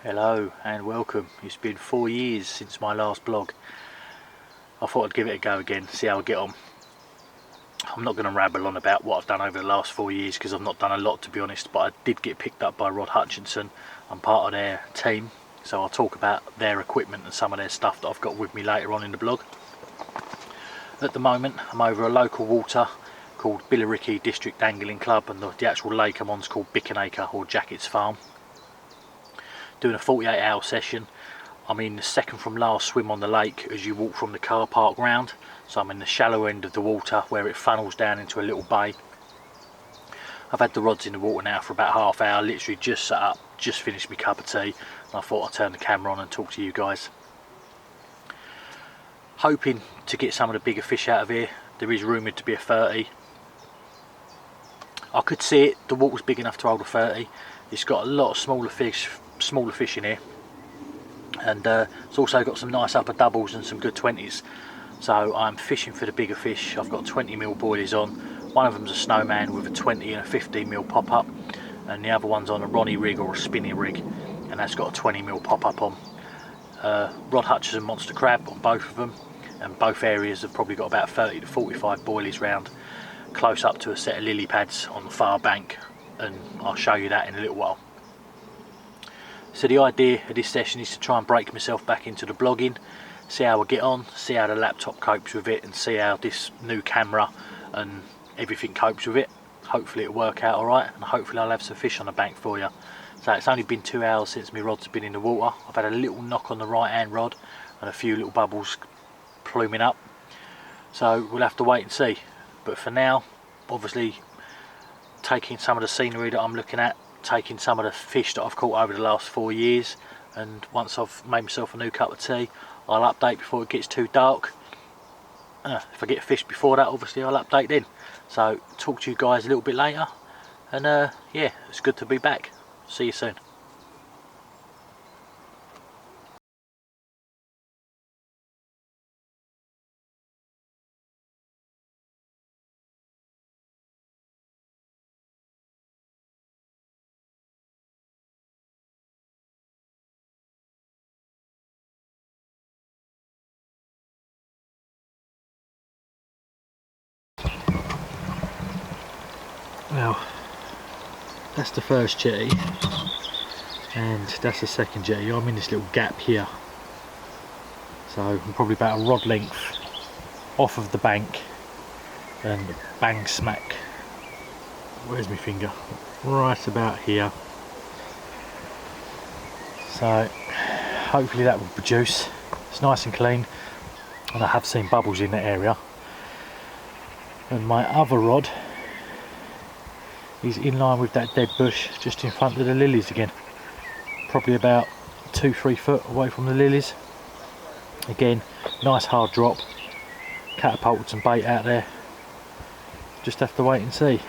Hello and welcome. It's been 4 years since my last blog. I thought I'd give it a go again, see how I get on. I'm not going to rabble on about what I've done over the last 4 years because I've not done a lot, to be honest, but I did get picked up by Rod Hutchinson. I'm part of their team, so I'll talk about their equipment and some of their stuff that I've got with me later on in the blog. At the moment I'm over a local water called Billericay District Angling Club, and the actual lake I'm on is called Bickenacre or Jackets Farm. Doing a 48-hour session. I'm in the second from last swim on the lake as you walk from the car park round, so I'm in the shallow end of the water where it funnels down into a little bay. I've had the rods in the water now for about half hour, literally just set up, just finished my cup of tea, and I thought I'd turn the camera on and talk to you guys. Hoping to get some of the bigger fish out of here. There is rumoured to be a 30. I could see it, the water's big enough to hold a 30. It's got a lot of smaller fish in here, and it's also got some nice upper doubles and some good 20s, so I'm fishing for the bigger fish. I've got 20mm boilies on. One of them's a snowman with a 20 and a 15mm pop-up, and the other one's on a Ronnie rig or a spinny rig, and that's got a 20mm pop-up on. Rod Hutchinson monster crab on both of them, and both areas have probably got about 30 to 45 boilies round, close up to a set of lily pads on the far bank, and I'll show you that in a little while. So the idea of this session is to try and break myself back into the blogging, see how I get on, see how the laptop copes with it, and see how this new camera and everything copes with it. Hopefully it'll work out alright, and hopefully I'll have some fish on the bank for you. So it's only been 2 hours since my rods have been in the water. I've had a little knock on the right hand rod and a few little bubbles pluming up, so we'll have to wait and see. But for now, obviously taking some of the scenery that I'm looking at, taking some of the fish that I've caught over the last 4 years, and once I've made myself a new cup of tea, I'll update before it gets too dark. If I get a fish before that, obviously I'll update then. So talk to you guys a little bit later, and yeah, it's good to be back. See you soon. Well, that's the first jetty, and that's the second jetty. I'm in this little gap here, so I'm probably about a rod length off of the bank, and bang smack, where's my finger, right about here. So hopefully that will produce. It's nice and clean, and I have seen bubbles in that area. And my other rod is in line with that dead bush just in front of the lilies again, probably about 2-3 foot away from the lilies. Again, nice hard drop, catapulted some bait out there. Just have to wait and see.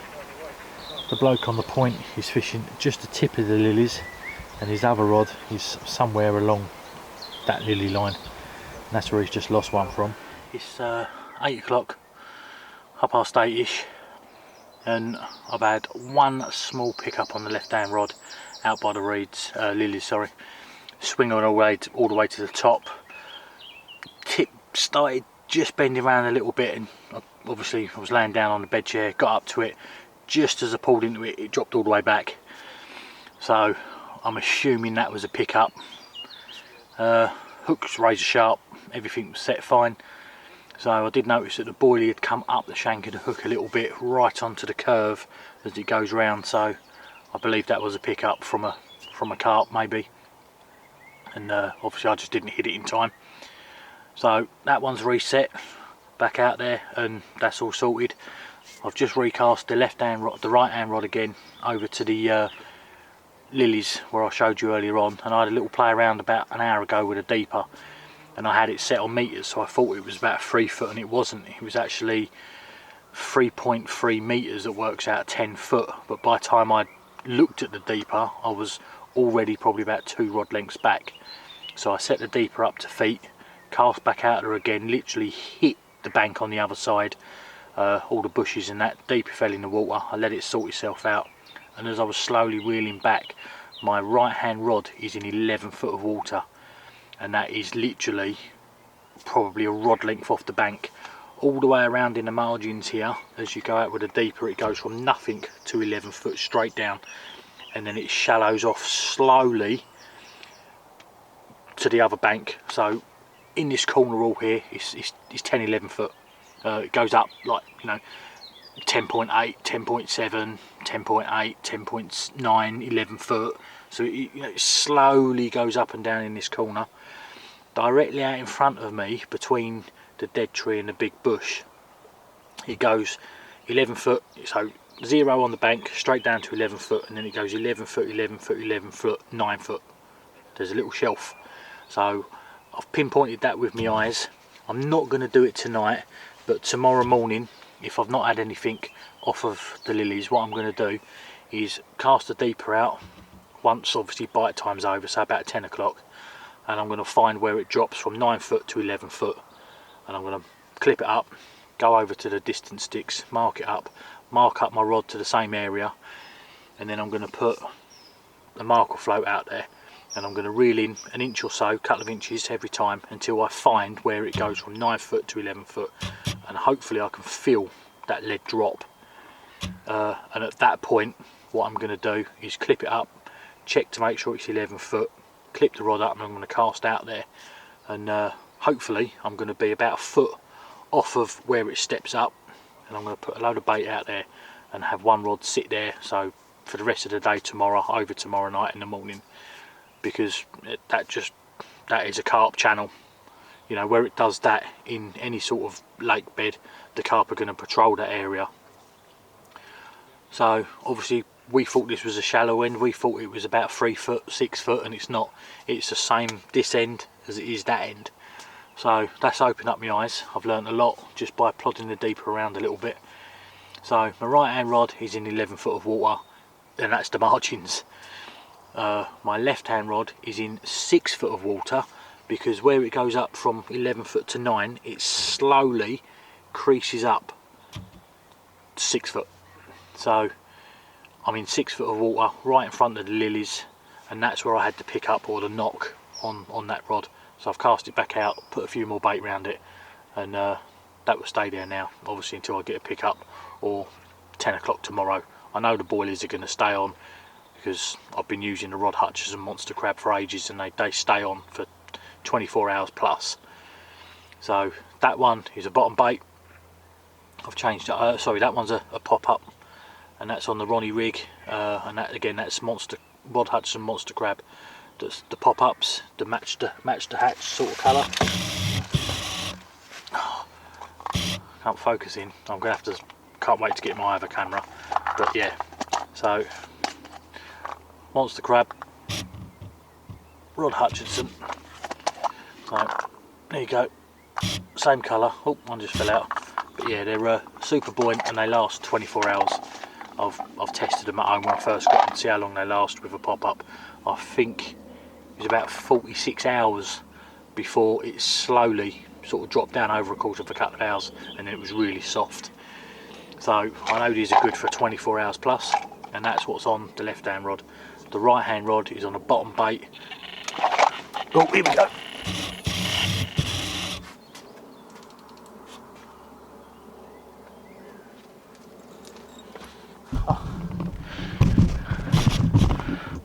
The bloke on the point is fishing just the tip of the lilies, and his other rod is somewhere along that lily line, and that's where he's just lost one from. It's 8 o'clock, 8:30ish, and I've had one small pickup on the left hand rod out by the reeds, lilies, sorry. Swing on all the way to the top. Tip started just bending around a little bit, and obviously I was laying down on the bed chair, got up to it, just as I pulled into it, it dropped all the way back. So I'm assuming that was a pickup. Hook's razor sharp, everything was set fine. So I did notice that the boilie had come up the shank of the hook a little bit, right onto the curve as it goes round. So I believe that was a pickup from a carp maybe, and obviously I just didn't hit it in time. So that one's reset back out there, and that's all sorted. I've just recast the left hand rod, the right hand rod again over to the lilies where I showed you earlier on, and I had a little play around about an hour ago with a deeper, and I had it set on meters, so I thought it was about 3 foot, and it wasn't. It was actually 3.3 meters, that works out 10 foot, but by the time I looked at the deeper I was already probably about 2 rod lengths back. So I set the deeper up to feet, cast back out there again, literally hit the bank on the other side, all the bushes and that, deeper fell in the water. I let it sort itself out, and as I was slowly wheeling back, my right hand rod is in 11 foot of water, and that is literally probably a rod length off the bank. All the way around in the margins here, as you go out with a deeper, it goes from nothing to 11 foot straight down, and then it shallows off slowly to the other bank. So in this corner all here is 10-11 foot. It goes up like, you know, 10.8, 10.7, 10.8, 10.9, 11 foot. So it, you know, it slowly goes up and down in this corner. Directly out in front of me, between the dead tree and the big bush, it goes 11 foot, so 0 on the bank, straight down to 11 foot, and then it goes 11 foot, 11 foot, 11 foot, 9 foot. There's a little shelf. So I've pinpointed that with my eyes. I'm not going to do it tonight, but tomorrow morning, if I've not had anything off of the lilies, what I'm going to do is cast the deeper out once obviously bite time's over, so about 10 o'clock, and I'm going to find where it drops from 9 foot to 11 foot, and I'm going to clip it up, go over to the distant sticks, mark it up, mark up my rod to the same area, and then I'm going to put the marker float out there, and I'm going to reel in an inch or so, couple of inches every time, until I find where it goes from 9 foot to 11 foot, and hopefully I can feel that lead drop. And at that point, what I'm going to do is clip it up, check to make sure it's 11 foot, clip the rod up, and I'm going to cast out there, and hopefully I'm going to be about a foot off of where it steps up, and I'm going to put a load of bait out there and have one rod sit there, so for the rest of the day tomorrow, over tomorrow night in the morning, because that is a carp channel. You know, where it does that in any sort of lake bed, the carp are going to patrol that area. So obviously we thought this was a shallow end, we thought it was about 3 foot, 6 foot, and it's not. It's the same this end as it is that end. So that's opened up my eyes. I've learned a lot just by plodding the deeper around a little bit. So my right hand rod is in 11 foot of water, and that's the margins. My left hand rod is in 6 foot of water, because where it goes up from 11 foot to 9, it slowly creases up to 6 foot. So I'm in 6 foot of water right in front of the lilies, and that's where I had to pick up, or the knock on that rod. So I've cast it back out, put a few more bait around it, and that will stay there now, obviously until I get a pick up, or 10 o'clock tomorrow. I know the boilies are going to stay on, because I've been using the rod hutches and monster crab for ages, and they stay on for 24 hours plus. So that one is a bottom bait. I've changed it, sorry, that one's a pop-up, and that's on the Ronnie rig, and that again, that's monster rod hutch and monster crab. That's the pop-ups, the match the hatch sort of colour. Can't focus in. I'm gonna have to. Can't wait to get my other camera. But yeah, so monster crab, Rod Hutchinson. So there you go. Same colour. Oh, one just fell out. But yeah, they're super buoyant, and they last 24 hours. I've tested them at home when I first got them to see how long they last with a pop-up. I think it was about 46 hours before it slowly sort of dropped down over a course of a couple of hours, and then it was really soft. So I know these are good for 24 hours plus, and that's what's on the left hand rod. The right hand rod is on a bottom bait. Oh, here we go.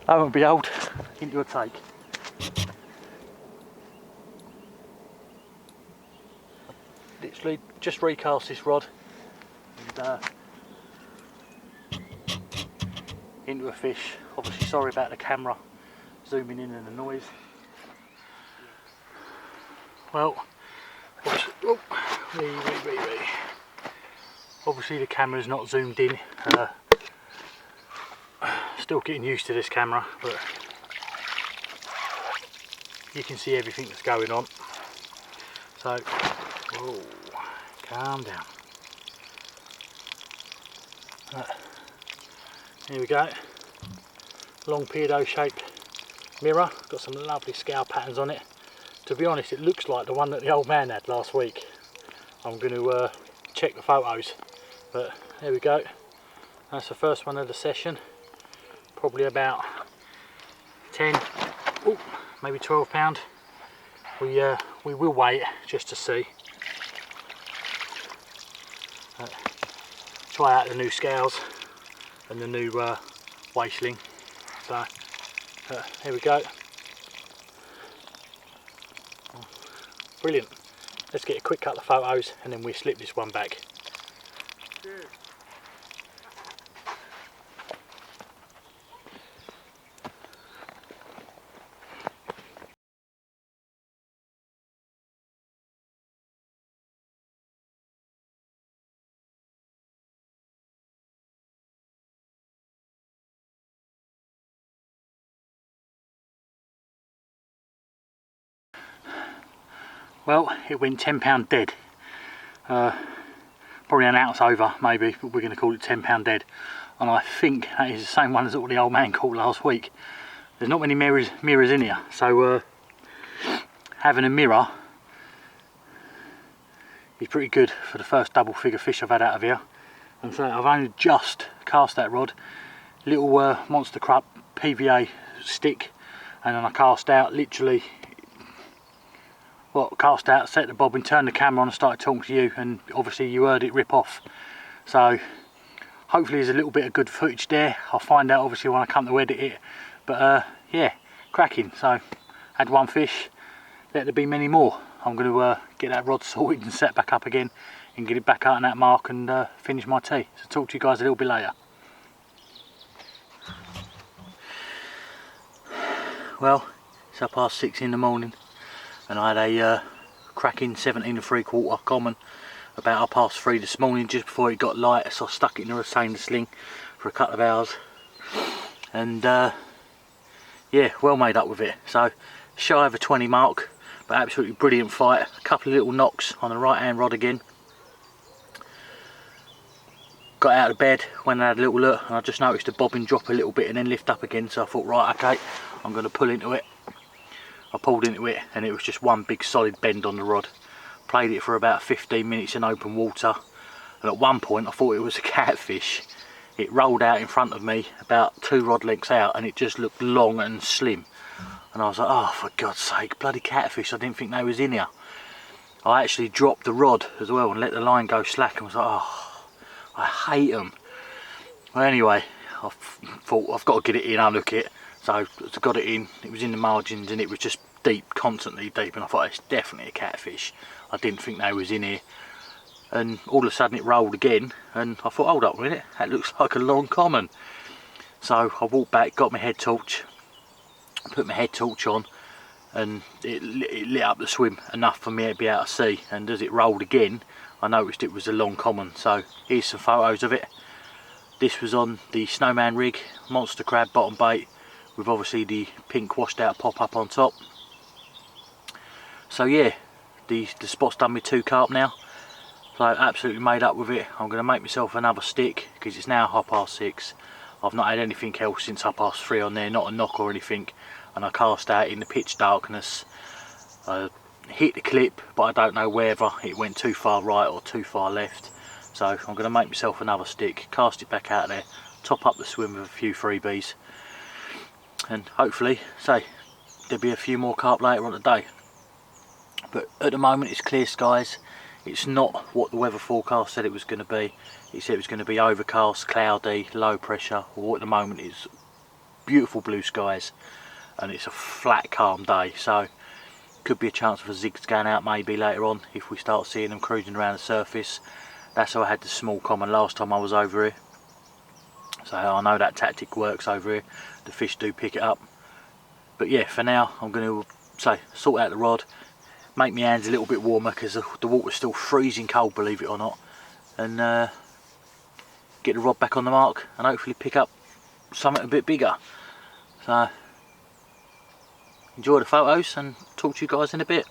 Lo and behold, into a take. Literally just recast this rod and into a fish. Obviously sorry about the camera zooming in and the noise. Well, obviously the camera's not zoomed in. Still getting used to this camera, but you can see everything that's going on. So, whoa, calm down. Here we go. Long pedo shaped mirror. Got some lovely scowl patterns on it. To be honest, it looks like the one that the old man had last week. I'm going to check the photos, but there we go. That's the first one of the session. Probably about 10, oh, maybe 12 pound. We will weigh it just to see. Try out the new scales and the new weigh sling. So here we go. Brilliant. Let's get a quick couple of photos and then we'll slip this one back. Well, it went £10 dead. Probably an ounce over maybe, but we're going to call it £10 dead. And I think that is the same one as what the old man caught last week. There's not many mirrors in here, so having a mirror is pretty good for the first double figure fish I've had out of here. And so I've only just cast that rod, little monster carp PVA stick, and then I cast out literally. Well, cast out, set the bobbin, turned the camera on and started talking to you, and obviously you heard it rip off. So hopefully there's a little bit of good footage there. I'll find out obviously when I come to edit it. But yeah, cracking. So had one fish, let there be many more. I'm going to get that rod sorted and set back up again and get it back out on that mark and finish my tea. So talk to you guys a little bit later. Well, it's 6:30 in the morning. And I had a cracking 17 3/4 common about 3:30 this morning, just before it got light. So I stuck it in a retainer sling for a couple of hours, and yeah, well made up with it. So shy of a 20 mark, but absolutely brilliant fight. A couple of little knocks on the right hand rod again. Got out of bed, went and had a little look, and I just noticed the bobbin drop a little bit and then lift up again. So I thought, right, okay, I'm going to pull into it. I pulled into it and it was just one big solid bend on the rod. Played it for about 15 minutes in open water, and at one point I thought it was a catfish. It rolled out in front of me about 2 rod lengths out and it just looked long and slim. And I was like, oh, for God's sake, bloody catfish, I didn't think they was in here. I actually dropped the rod as well and let the line go slack and was like, oh, I hate them. Well, anyway, I thought I've got to get it in, unhook it. So I got it in, it was in the margins and it was just deep, constantly deep, and I thought it's definitely a catfish. I didn't think they was in here. And all of a sudden it rolled again and I thought, hold up a minute, that looks like a long common. So I walked back, got my head torch, put my head torch on, and it lit up the swim enough for me to be able to see. And as it rolled again, I noticed it was a long common. So here's some photos of it. This was on the Snowman rig, monster crab bottom bait, with obviously the pink washed out pop up on top. So yeah, the spot's done me 2 carp now, so absolutely made up with it. I'm going to make myself another stick because it's now 6:30. I've not had anything else since 3:30 on there, not a knock or anything, and I cast out in the pitch darkness. Hit the clip, but I don't know whether it went too far right or too far left. So I'm going to make myself another stick, cast it back out there, top up the swim with a few freebies, and hopefully, say, there'll be a few more carp later on today. But at the moment it's clear skies. It's not what the weather forecast said it was going to be. It said it was going to be overcast, cloudy, low pressure. Well, at the moment it's beautiful blue skies and it's a flat, calm day. So could be a chance for zigs going out maybe later on if we start seeing them cruising around the surface. That's how I had the small common last time I was over here. So I know that tactic works over here. The fish do pick it up. But yeah, for now I'm going to sort out the rod, make my hands a little bit warmer because the water's still freezing cold, believe it or not, and get the rod back on the mark and hopefully pick up something a bit bigger. So enjoy the photos and talk to you guys in a bit.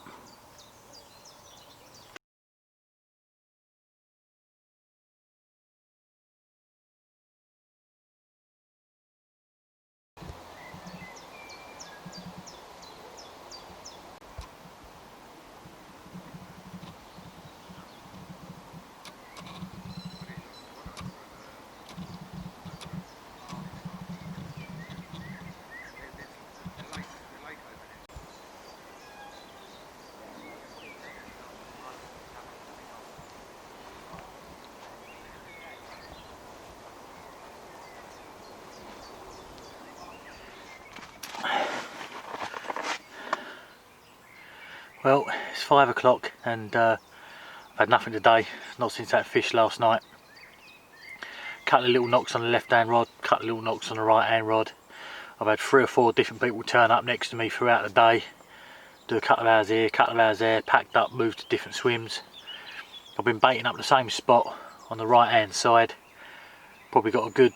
Well, it's 5 o'clock and I've had nothing today, not since that fish last night. Couple of little knocks on the left hand rod, couple of little knocks on the right hand rod. I've had 3 or 4 different people turn up next to me throughout the day, do a couple of hours here, a couple of hours there, packed up, moved to different swims. I've been baiting up the same spot on the right hand side. Probably got a good,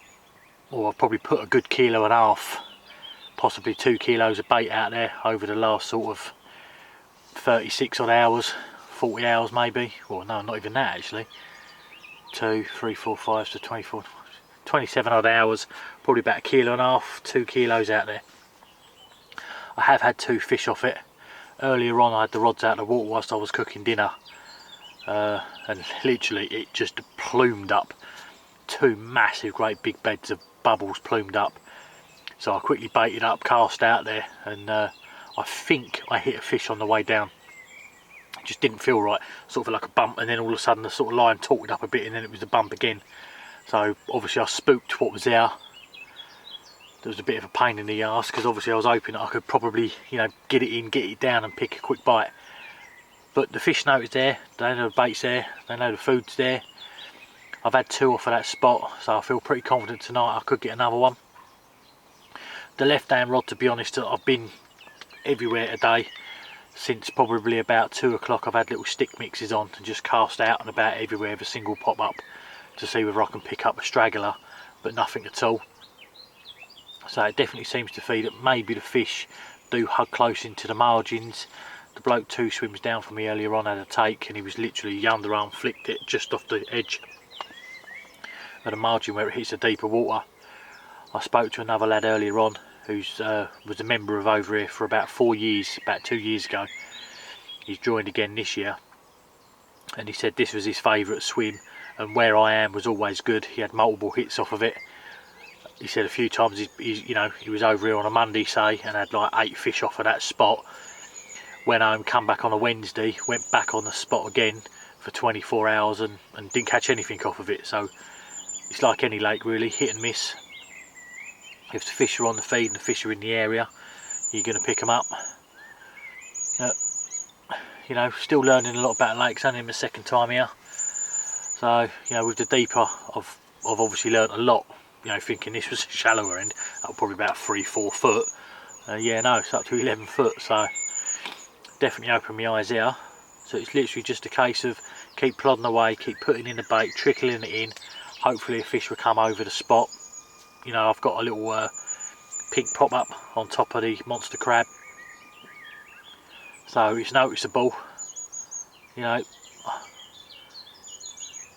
or I've probably put a good 1.5 kilos, possibly 2 kilos of bait out there over the last sort of 36 odd hours, 40 hours maybe. Well, no, not even that actually. 2, 3, 4, 5, so 24, 27 odd hours, probably about 1.5 kilos, 2 kilos out there. I have had 2 fish off it. Earlier on I had the rods out of the water whilst I was cooking dinner, and literally it just plumed up. 2 massive great big beds of bubbles plumed up. So I quickly baited up, cast out there, and I think I hit a fish on the way down. It just didn't feel right, sort of like a bump, and then all of a sudden the sort of line torqued up a bit and then it was a bump again. So obviously I spooked what was there. There was a bit of a pain in the arse because obviously I was hoping that I could probably, you know, get it in, get it down and pick a quick bite. But the fish know it's there, they know the bait's there, they know the food's there. I've had 2 off of that spot, so I feel pretty confident tonight I could get another one. The left hand rod, to be honest, I've been everywhere today. Since probably about 2 o'clock I've had little stick mixes on and just cast out and about everywhere with a single pop up to see whether I can pick up a straggler, but nothing at all. So it definitely seems to feed that maybe the fish do hug close into the margins. The bloke 2 swims down from me earlier on had a take and he was literally underarm flicked it just off the edge at the margin where it hits the deeper water. I spoke to another lad earlier on who's was a member of over here for about 4 years, about 2 years ago. He's joined again this year, and he said this was his favourite swim, and where I am was always good. He had multiple hits off of it. He said a few times you know, he was over here on a Monday, say, and had like 8 fish off of that spot. Went home, come back on a Wednesday, went back on the spot again for 24 hours and didn't catch anything off of it. So it's like any lake really, hit and miss. If the fish are on the feed and the fish are in the area, you're going to pick them up. You know, still learning a lot about lakes, only my 2nd time here. So, you know, with the deeper, I've obviously learned a lot. You know, thinking this was a shallower end, that was probably about 3-4 foot. Yeah, no, it's up to 11 foot, so definitely opened my eyes here. So it's literally just a case of keep plodding away, keep putting in the bait, trickling it in. Hopefully a fish will come over the spot. You know, I've got a little pink pop up on top of the monster crab, so it's noticeable. You know,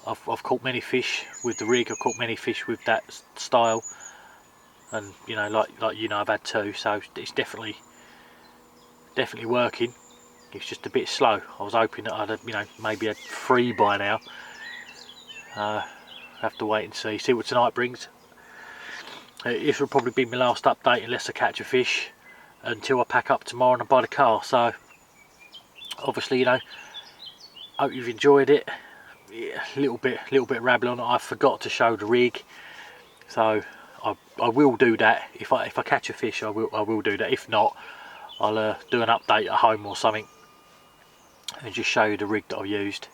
I've caught many fish with the rig, I've caught many fish with that style, and you know, like you know, I've had 2, so it's definitely working. It's just a bit slow. I was hoping that I'd have, you know, maybe had 3 by now. Have to wait and see what tonight brings. This will probably be my last update unless I catch a fish until I pack up tomorrow and I buy the car. So obviously, you know, hope you've enjoyed it. Yeah, a little bit rambling. I forgot to show the rig, so I will do that. If I catch a fish, I will do that. If not, I'll do an update at home or something and just show you the rig that I've used.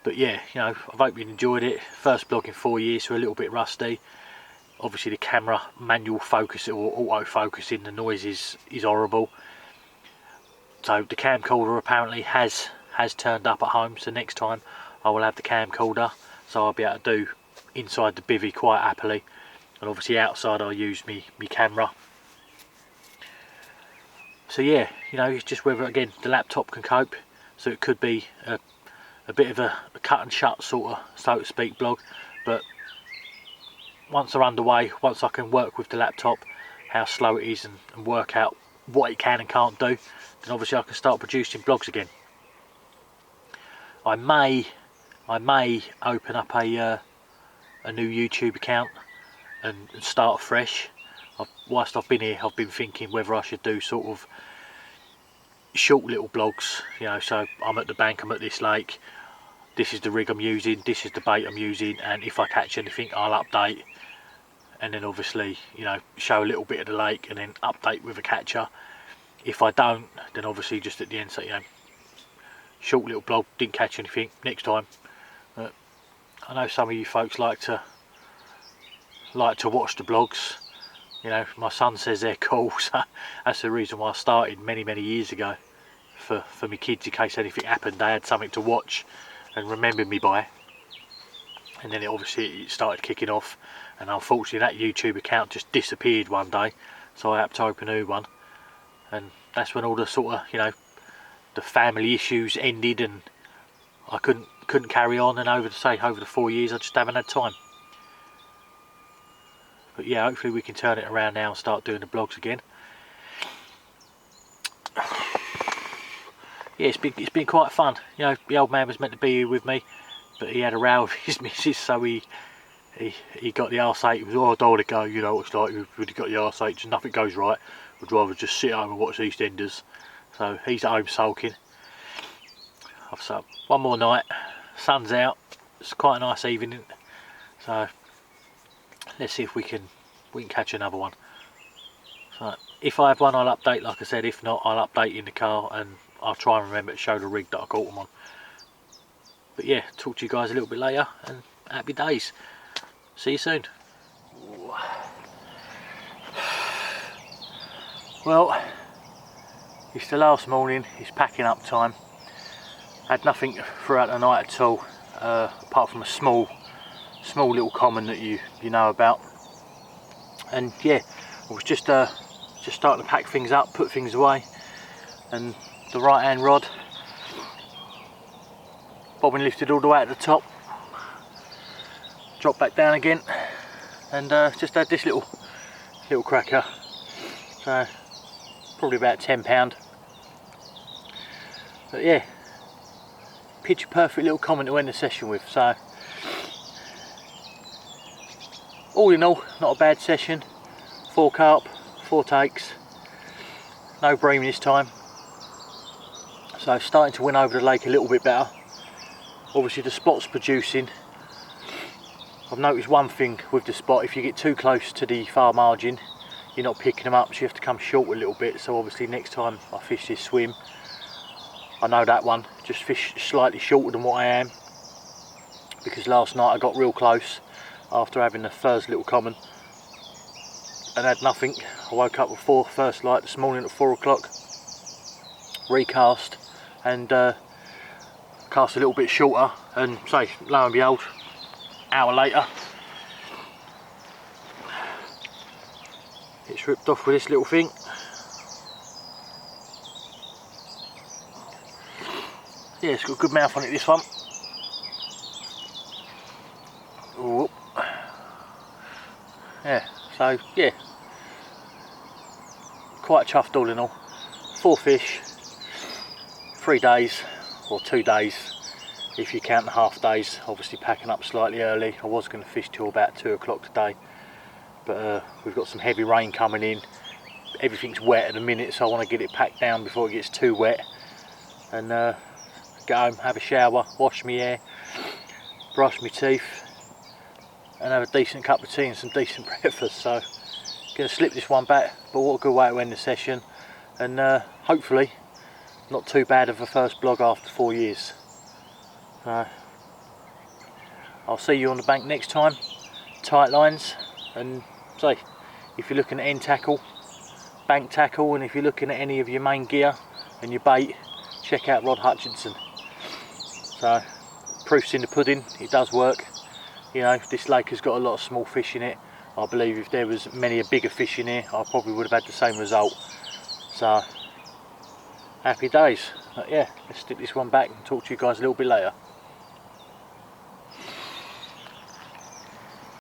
But yeah, you know, I hope you enjoyed it. First vlog in 4 years, so a little bit rusty. Obviously the camera manual focus or auto focusing, the noise is horrible. So the camcorder apparently has turned up at home, so next time I will have the camcorder, so I'll be able to do inside the bivvy quite happily, and obviously outside I'll use me camera. So yeah, you know, it's just whether again the laptop can cope. So it could be a bit of a cut and shut sort of, so to speak, vlog, but once they're underway, once I can work with the laptop how slow it is and work out what it can and can't do, then obviously I can start producing vlogs again. I may open up a new YouTube account and start fresh. Whilst I've been here, I've been thinking whether I should do sort of short little blogs, you know, so I'm at the bank, I'm at this lake, this is the rig I'm using, this is the bait I'm using, and if I catch anything I'll update, and then obviously, you know, show a little bit of the lake and then update with a catcher. If I don't, then obviously just at the end say, you know, short little blog, didn't catch anything, next time. But I know some of you folks like to watch the blogs. You know, my son says they're cool, so that's the reason why I started many years ago, for my kids, in case anything happened, they had something to watch and remember me by. And then it started kicking off, and unfortunately that YouTube account just disappeared one day, so I had to open a new one, and that's when all the sort of, you know, the family issues ended, and I couldn't carry on, and over the 4 years I just haven't had time. But yeah, hopefully we can turn it around now and start doing the blogs again. Yeah, it's been quite fun. You know, the old man was meant to be here with me, but he had a row with his missus, so he got the arse-ache. He was, oh, I don't want to go, you know what it's like, we've really got the arse-ache, nothing goes right. Would rather just sit home and watch EastEnders. So he's at home sulking. I've sat one more night, sun's out, it's quite a nice evening. So let's see if we can catch another one. So if I have one, I'll update, like I said. If not, I'll update in the car, and I'll try and remember to show the rig that I caught them on. But yeah, talk to you guys a little bit later, and happy days. See you soon. Well, it's the last morning, it's packing up time. Had nothing throughout the night at all, apart from a small little common that you know about. And yeah, I was just starting to pack things up, put things away, and the right hand rod bobbin lifted all the way at the top, dropped back down again, and just had this little cracker. So probably about £10. But yeah, picture perfect little common to end the session with. So all in all, not a bad session. 4 carp, 4 takes, no bream this time. So starting to win over the lake a little bit better. Obviously the spot's producing. I've noticed one thing with the spot: if you get too close to the far margin, you're not picking them up, so you have to come short a little bit. So obviously next time I fish this swim, I know that one, just fish slightly shorter than what I am, because last night I got real close after having the first little common and had nothing. I woke up with first light this morning at 4 o'clock, recast, and cast a little bit shorter, and say, lo and behold, hour later it's ripped off with this little thing. Yeah, it's got a good mouth on it, this one. Ooh. Yeah, so yeah, quite chuffed all in all. 4 fish, 3 days, or 2 days if you count the half days. Obviously packing up slightly early. I was going to fish till about 2 o'clock today, but we've got some heavy rain coming in. Everything's wet at the minute, so I want to get it packed down before it gets too wet, and get home, have a shower, wash my hair, brush my teeth, and have a decent cup of tea and some decent breakfast. So gonna slip this one back, but what a good way to end the session, and hopefully not too bad of a first blog after 4 years. So I'll see you on the bank next time. Tight lines, and say, if you're looking at end tackle, bank tackle, and if you're looking at any of your main gear and your bait, check out Rod Hutchinson. So proof's in the pudding, it does work. You know, this lake has got a lot of small fish in it. I believe if there was many a bigger fish in here, I probably would have had the same result. So happy days. But yeah, let's stick this one back and talk to you guys a little bit later.